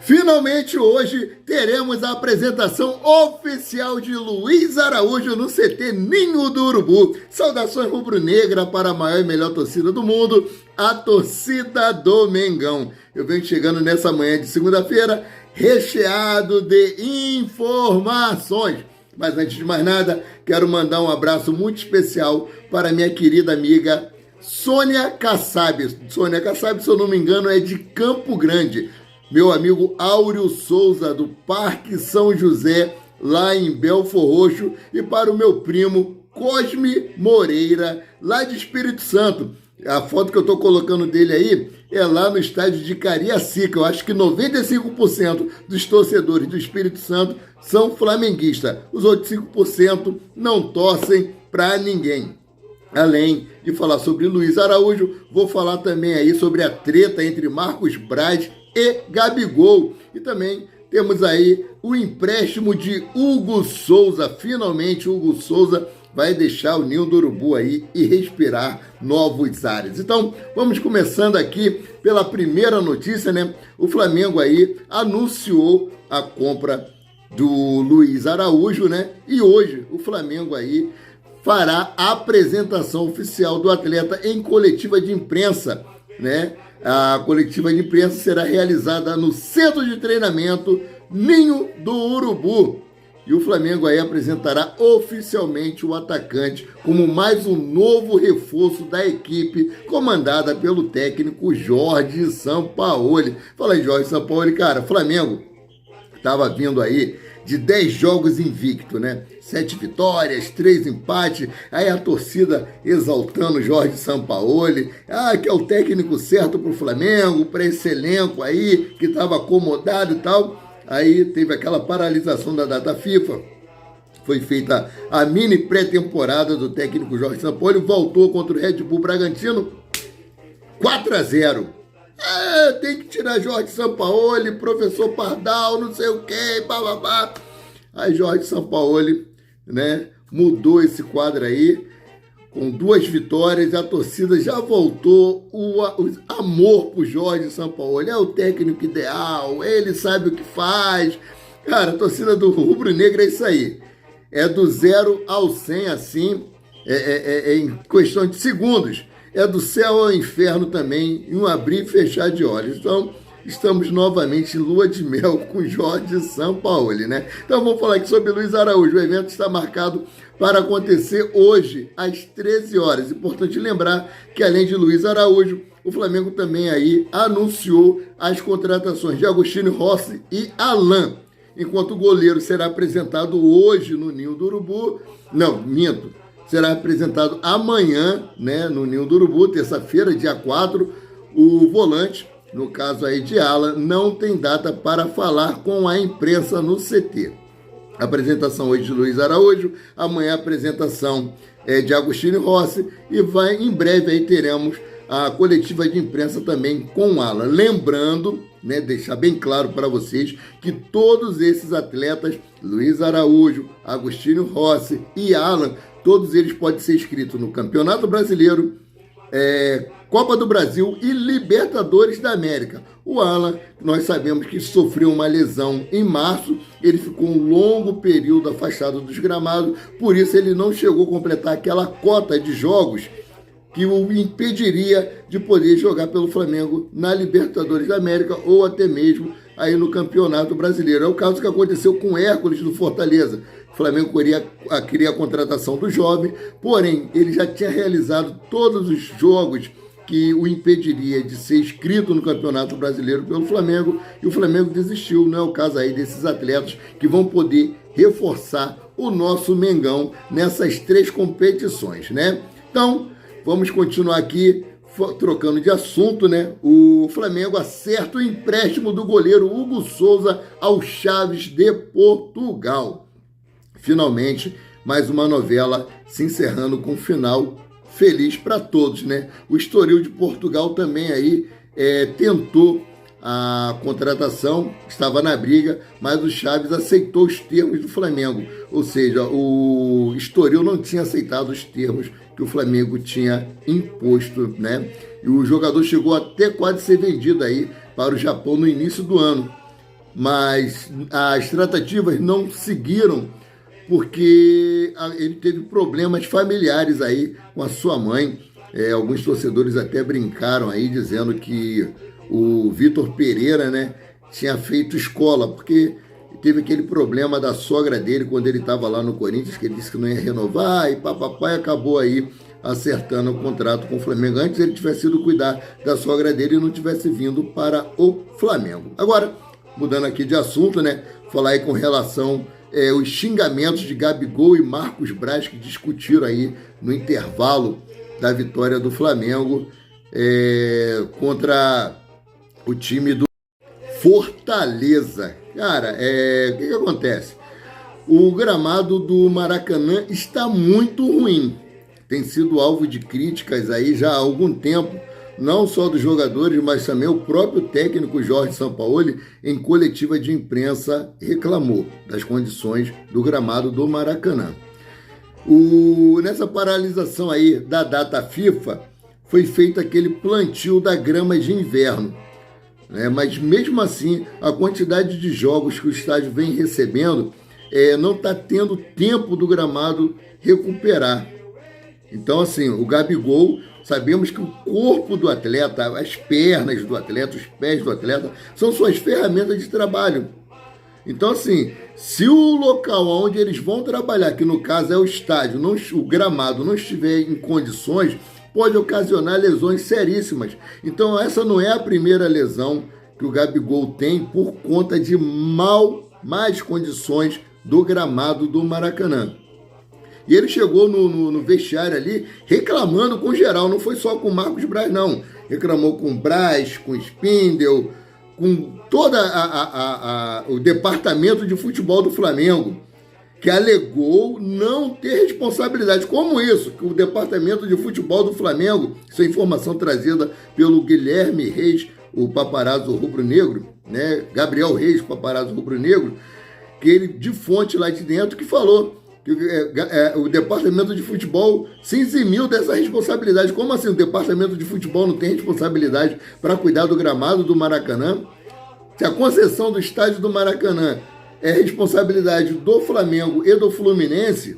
Finalmente hoje teremos a apresentação oficial de Luiz Araújo no CT Ninho do Urubu. Saudações rubro-negra para a maior e melhor torcida do mundo, a torcida do Mengão. Eu venho chegando nessa manhã de segunda-feira recheado de informações. Mas antes de mais nada, quero mandar um abraço muito especial para minha querida amiga Sônia Kassab. Sônia Kassab, se eu não me engano, é de Campo Grande. Meu amigo Áureo Souza, do Parque São José, lá em Belfor Roxo. E para o meu primo Cosme Moreira, lá de Espírito Santo. A foto que eu estou colocando dele aí é lá no estádio de Cariacica. Eu acho que 95% dos torcedores do Espírito Santo são flamenguistas. Os outros 5% não torcem para ninguém. Além de falar sobre Luiz Araújo, vou falar também aí sobre a treta entre Marcos Braz e Gabigol. E também temos aí o empréstimo de Hugo Souza. Finalmente, Hugo Souza vai deixar o Ninho do Urubu aí e respirar novos ares. Então, vamos começando aqui pela primeira notícia, né? O Flamengo aí anunciou a compra do Luiz Araújo, né? E hoje o Flamengo aí fará a apresentação oficial do atleta em coletiva de imprensa, né? A coletiva de imprensa será realizada no Centro de Treinamento Ninho do Urubu. E o Flamengo aí apresentará oficialmente o atacante como mais um novo reforço da equipe comandada pelo técnico Jorge Sampaoli. Fala aí, Jorge Sampaoli, cara, Flamengo estava vindo aí de 10 jogos invicto, né? 7 vitórias, 3 empates, aí a torcida exaltando Jorge Sampaoli, que é o técnico certo para o Flamengo, para esse elenco aí, que estava acomodado e tal. Aí teve aquela paralisação da data FIFA, foi feita a mini pré-temporada do técnico Jorge Sampaoli, voltou contra o Red Bull Bragantino, 4-0. Tem que tirar Jorge Sampaoli, professor Pardal, não sei o que, bababá. Aí Jorge Sampaoli, né, mudou esse quadro aí, com 2 vitórias, a torcida já voltou, o amor por Jorge Sampaoli, é o técnico ideal, ele sabe o que faz. Cara, a torcida do Rubro Negro é isso aí, é do 0 ao 100 assim, em questão de segundos, é do céu ao inferno também, em um abrir e fechar de olhos. Então, estamos novamente em lua de mel com Jorge Sampaoli, né? Então, vamos falar aqui sobre Luiz Araújo. O evento está marcado para acontecer hoje, às 13 horas. Importante lembrar que, além de Luiz Araújo, o Flamengo também aí anunciou as contratações de Agostinho Rossi e Alan. Enquanto o goleiro será apresentado hoje no Ninho do Urubu. Não, minto. Será apresentado amanhã, né, no Ninho do Urubu, terça-feira, dia 4. O volante, no caso aí de Alan, não tem data para falar com a imprensa no CT. A apresentação hoje de Luiz Araújo, amanhã a apresentação de Agostinho Rossi e em breve aí teremos a coletiva de imprensa também com Alan. Lembrando, né, deixar bem claro para vocês que todos esses atletas, Luiz Araújo, Agostinho Rossi e Alan, todos eles podem ser inscritos no Campeonato Brasileiro, Copa do Brasil e Libertadores da América. O Alan, nós sabemos que sofreu uma lesão em março, ele ficou um longo período afastado dos gramados, por isso ele não chegou a completar aquela cota de jogos que o impediria de poder jogar pelo Flamengo na Libertadores da América ou até mesmo aí no Campeonato Brasileiro. É o caso que aconteceu com o Hércules do Fortaleza. O Flamengo queria a contratação do jovem, porém ele já tinha realizado todos os jogos que o impediria de ser inscrito no Campeonato Brasileiro pelo Flamengo, e o Flamengo desistiu. Não é o caso aí desses atletas que vão poder reforçar o nosso Mengão nessas 3 competições, né? Então, vamos continuar aqui trocando de assunto, né? O Flamengo acerta o empréstimo do goleiro Hugo Souza ao Chaves de Portugal. Finalmente, mais uma novela se encerrando com um final feliz para todos, né? O Estoril de Portugal também aí tentou a contratação, estava na briga, mas o Chaves aceitou os termos do Flamengo. Ou seja, o Estoril não tinha aceitado os termos que o Flamengo tinha imposto, né? E o jogador chegou até quase ser vendido aí para o Japão no início do ano. mas as tratativas não seguiram porque ele teve problemas familiares aí com a sua mãe. Alguns torcedores até brincaram aí dizendo que o Vitor Pereira, né, tinha feito escola, porque teve aquele problema da sogra dele quando ele estava lá no Corinthians, que ele disse que não ia renovar, e papai acabou aí acertando o contrato com o Flamengo. Antes ele tivesse ido cuidar da sogra dele e não tivesse vindo para o Flamengo. Agora, mudando aqui de assunto, né, falar aí com relação os xingamentos de Gabigol e Marcos Braz, que discutiram aí no intervalo da vitória do Flamengo contra o time do Fortaleza. Cara, o que acontece? O gramado do Maracanã está muito ruim. Tem sido alvo de críticas aí já há algum tempo, não só dos jogadores, mas também o próprio técnico Jorge Sampaoli, em coletiva de imprensa, reclamou das condições do gramado do Maracanã. Nessa paralisação aí da data FIFA, foi feito aquele plantio da grama de inverno. Mas mesmo assim, a quantidade de jogos que o estádio vem recebendo não está tendo tempo do gramado recuperar. Então, assim, o Gabigol, sabemos que o corpo do atleta, as pernas do atleta, os pés do atleta, são suas ferramentas de trabalho. Então, assim, se o local onde eles vão trabalhar, que no caso é o estádio, o gramado não estiver em condições, pode ocasionar lesões seríssimas. Então, essa não é a primeira lesão que o Gabigol tem por conta de más condições do gramado do Maracanã. E ele chegou no vestiário ali reclamando com geral, não foi só com o Marcos Braz, não. Reclamou com o Braz, com o Spindel, com todo o departamento de futebol do Flamengo, que alegou não ter responsabilidade. Como isso? Que o departamento de futebol do Flamengo, isso é informação trazida pelo Guilherme Reis, o paparazzo rubro-negro, né? Gabriel Reis, paparazzo rubro-negro, que ele, de fonte lá de dentro, que falou que o departamento de futebol se eximiu dessa responsabilidade. Como assim o departamento de futebol não tem responsabilidade para cuidar do gramado do Maracanã? Se a concessão do estádio do Maracanã é responsabilidade do Flamengo e do Fluminense,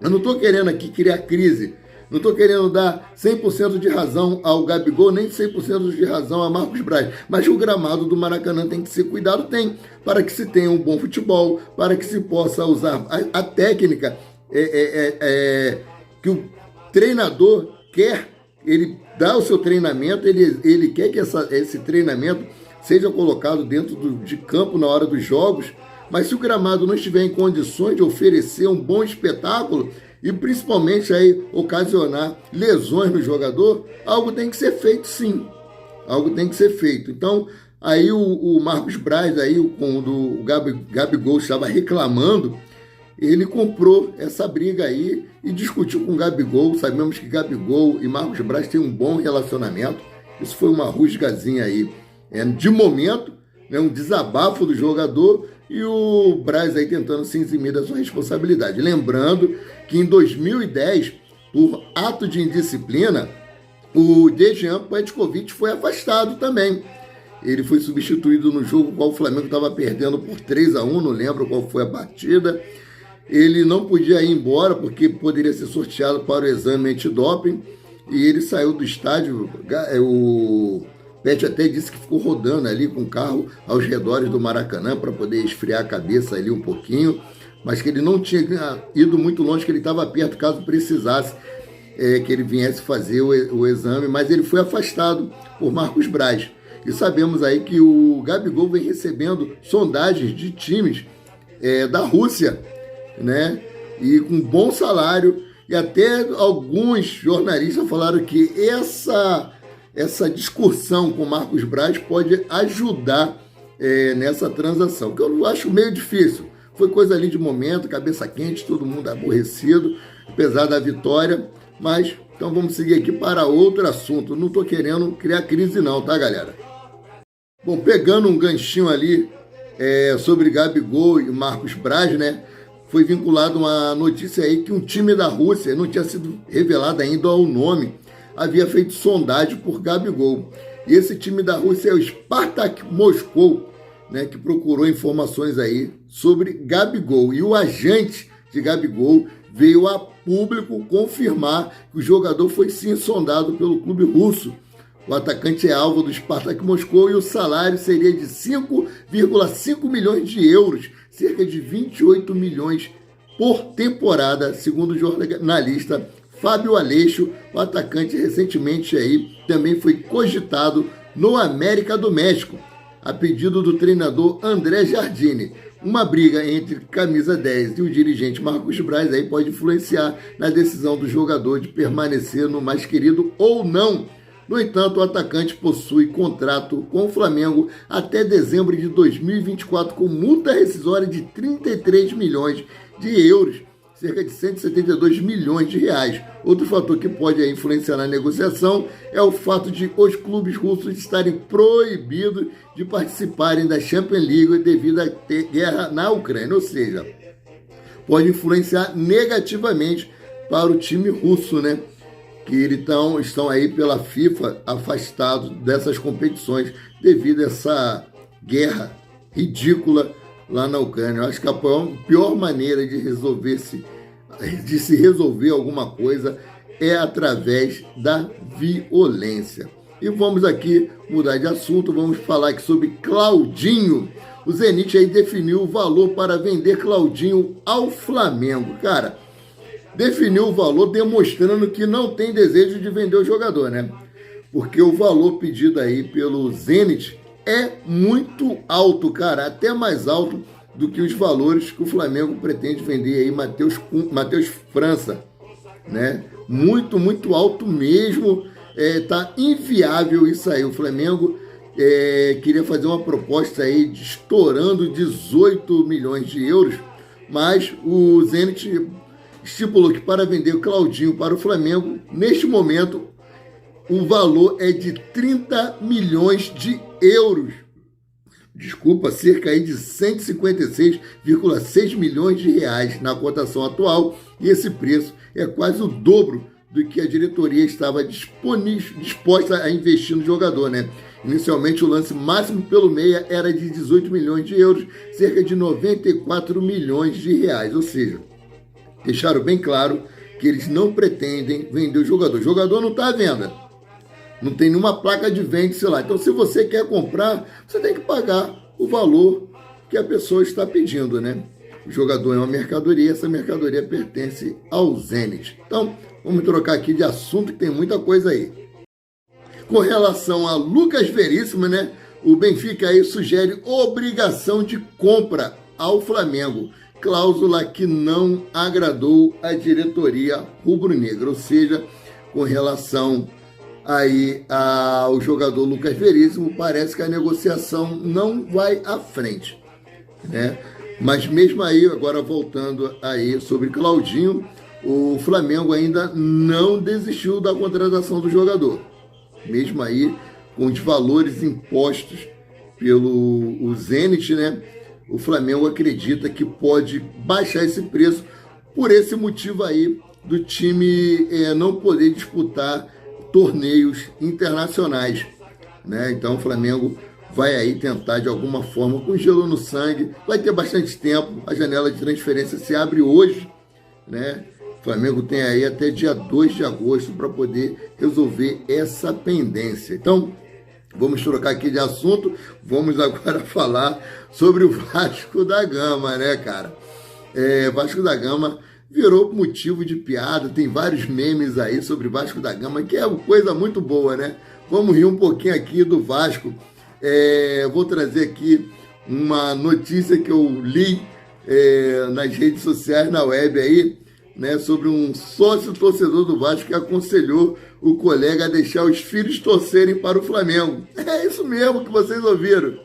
eu não estou querendo aqui criar crise, não estou querendo dar 100% de razão ao Gabigol, nem 100% de razão a Marcos Braz, mas o gramado do Maracanã tem que ser cuidado, para que se tenha um bom futebol, para que se possa usar a técnica que o treinador quer, ele dá o seu treinamento, ele quer que esse treinamento seja colocado dentro de campo na hora dos jogos, mas se o gramado não estiver em condições de oferecer um bom espetáculo e principalmente aí ocasionar lesões no jogador, algo tem que ser feito sim. Algo tem que ser feito. Então, aí o Marcos Braz, aí, quando o Gabigol estava reclamando, ele comprou essa briga aí e discutiu com o Gabigol. Sabemos que Gabigol e Marcos Braz têm um bom relacionamento. Isso foi uma rusgazinha aí. De momento, né, um desabafo do jogador e o Braz aí tentando se eximir da sua responsabilidade. Lembrando que em 2010, por ato de indisciplina, o Dejan Petkovic foi afastado também. Ele foi substituído no jogo qual o Flamengo estava perdendo por 3-1, não lembro qual foi a partida. Ele não podia ir embora porque poderia ser sorteado para o exame antidoping e ele saiu do estádio. O Pet até disse que ficou rodando ali com o carro aos redores do Maracanã para poder esfriar a cabeça ali um pouquinho, mas que ele não tinha ido muito longe, que ele estava perto caso precisasse que ele viesse fazer o exame, mas ele foi afastado por Marcos Braz. E sabemos aí que o Gabigol vem recebendo sondagens de times da Rússia, né? E com bom salário, e até alguns jornalistas falaram que essa discussão com Marcos Braz pode ajudar nessa transação, que eu acho meio difícil. Foi coisa ali de momento, cabeça quente, todo mundo aborrecido, apesar da vitória, mas então vamos seguir aqui para outro assunto. Não estou querendo criar crise não, tá, galera? Bom, pegando um ganchinho ali sobre Gabigol e Marcos Braz, né? Foi vinculado uma notícia aí que um time da Rússia, não tinha sido revelado ainda o nome, havia feito sondagem por Gabigol. E esse time da Rússia é o Spartak Moscou, né, que procurou informações aí sobre Gabigol. E o agente de Gabigol veio a público confirmar que o jogador foi sim sondado pelo clube russo. O atacante é alvo do Spartak Moscou e o salário seria de 5,5 milhões de euros, cerca de 28 milhões por temporada, segundo o jornalista Fábio Aleixo. O atacante recentemente aí também foi cogitado no América do México, a pedido do treinador André Jardine. Uma briga entre camisa 10 e o dirigente Marcos Braz aí pode influenciar na decisão do jogador de permanecer no mais querido ou não. No entanto, o atacante possui contrato com o Flamengo até dezembro de 2024 com multa rescisória de 33 milhões de euros, cerca de 172 milhões de reais. Outro fator que pode influenciar na negociação é o fato de os clubes russos estarem proibidos de participarem da Champions League devido à guerra na Ucrânia, ou seja, pode influenciar negativamente para o time russo, né? Que estão aí pela FIFA afastados dessas competições devido a essa guerra ridícula lá na Ucrânia. Eu acho que a pior maneira de se resolver alguma coisa é através da violência. E vamos aqui mudar de assunto, vamos falar aqui sobre Claudinho. O Zenit aí definiu o valor para vender Claudinho ao Flamengo. Cara, definiu o valor demonstrando que não tem desejo de vender o jogador, né? Porque o valor pedido aí pelo Zenit é muito alto, cara, até mais alto do que os valores que o Flamengo pretende vender aí Matheus França, né? Muito, muito alto mesmo, tá inviável isso aí. O Flamengo queria fazer uma proposta aí estourando 18 milhões de euros, mas o Zenit estipulou que para vender o Claudinho para o Flamengo, neste momento, o valor é de 30 milhões de euros. Desculpa, cerca aí de 156,6 milhões de reais na cotação atual, e esse preço é quase o dobro do que a diretoria estava disposta a investir no jogador, né? Inicialmente, o lance máximo pelo meia era de 18 milhões de euros, cerca de 94 milhões de reais, ou seja, deixaram bem claro que eles não pretendem vender o jogador. O jogador não está à venda. Não tem nenhuma placa de venda, sei lá. Então, se você quer comprar, você tem que pagar o valor que a pessoa está pedindo, né? O jogador é uma mercadoria, essa mercadoria pertence ao Zenit. Então, vamos trocar aqui de assunto, que tem muita coisa aí. Com relação a Lucas Veríssimo, né? O Benfica aí sugere obrigação de compra ao Flamengo. Cláusula que não agradou a diretoria rubro-negra, ou seja, com relação aí ao jogador Lucas Veríssimo, parece que a negociação não vai à frente, né? Mas mesmo aí, agora voltando aí sobre Claudinho, o Flamengo ainda não desistiu da contratação do jogador, mesmo aí com os valores impostos pelo Zenit, né? O Flamengo acredita que pode baixar esse preço por esse motivo aí do time não poder disputar torneios internacionais, né? Então o Flamengo vai aí tentar de alguma forma, com gelo no sangue, vai ter bastante tempo, a janela de transferência se abre hoje, né? O Flamengo tem aí até dia 2 de agosto para poder resolver essa pendência. Então, vamos trocar aqui de assunto, vamos agora falar sobre o Vasco da Gama, né, cara? Vasco da Gama virou motivo de piada, tem vários memes aí sobre Vasco da Gama, que é uma coisa muito boa, né? Vamos rir um pouquinho aqui do Vasco. Vou trazer aqui uma notícia que eu li nas redes sociais, na web aí, né, sobre um sócio torcedor do Vasco que aconselhou o colega a deixar os filhos torcerem para o Flamengo. É isso mesmo que vocês ouviram.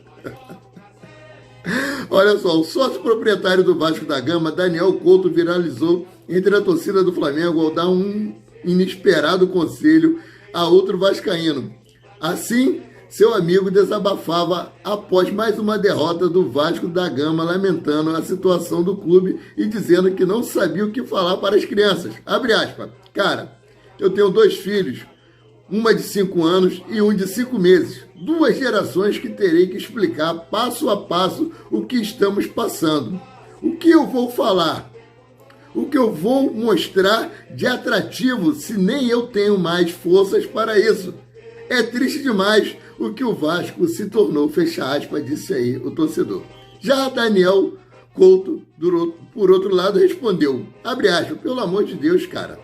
Olha só, o sócio proprietário do Vasco da Gama, Daniel Couto, viralizou entre a torcida do Flamengo ao dar um inesperado conselho a outro vascaíno. Assim, seu amigo desabafava após mais uma derrota do Vasco da Gama, lamentando a situação do clube e dizendo que não sabia o que falar para as crianças. Abre aspas. Cara, eu tenho 2 filhos. uma de 5 anos e um de 5 meses. 2 gerações que terei que explicar passo a passo o que estamos passando. O que eu vou falar? O que eu vou mostrar de atrativo se nem eu tenho mais forças para isso? É triste demais o que o Vasco se tornou, fecha aspas, disse aí o torcedor. Já Daniel Couto, por outro lado, respondeu, abre aspas, pelo amor de Deus, cara,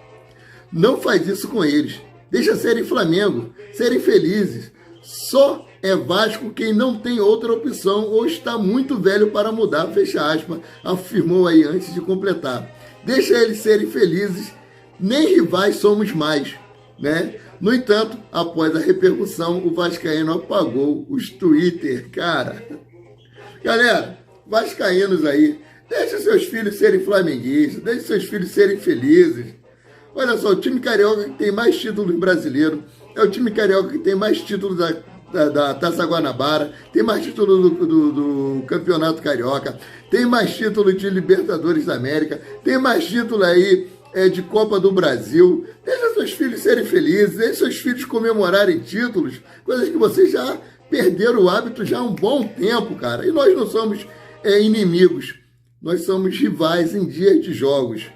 não faz isso com eles. Deixa serem Flamengo, serem felizes. Só é Vasco quem não tem outra opção ou está muito velho para mudar, fecha aspas, afirmou aí antes de completar. Deixa eles serem felizes, nem rivais somos mais, né? No entanto, após a repercussão, o vascaíno apagou os Twitter, cara. Galera, vascaínos aí, deixa seus filhos serem flamenguistas, deixa seus filhos serem felizes. Olha só, o time carioca que tem mais títulos brasileiros, é o time carioca que tem mais títulos da Taça Guanabara, tem mais títulos do Campeonato Carioca, tem mais títulos de Libertadores da América, tem mais títulos aí de Copa do Brasil. Deixa seus filhos serem felizes, deixa seus filhos comemorarem títulos, coisas que vocês já perderam o hábito já há um bom tempo, cara. E nós não somos inimigos, nós somos rivais em dias de jogos.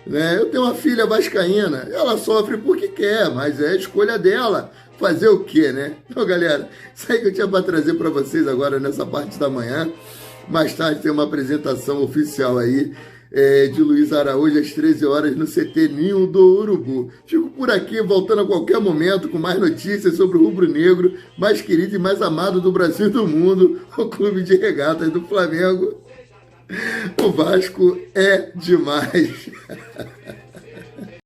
Né? Eu tenho uma filha vascaína, ela sofre porque quer, mas é a escolha dela. Fazer o quê, né? Então, galera, isso aí que eu tinha para trazer para vocês agora nessa parte da manhã. Mais tarde tem uma apresentação oficial aí de Luiz Araújo às 13 horas no CT Ninho do Urubu. Fico por aqui, voltando a qualquer momento com mais notícias sobre o rubro-negro, mais querido e mais amado do Brasil e do mundo, o Clube de Regatas do Flamengo. O Vasco é demais.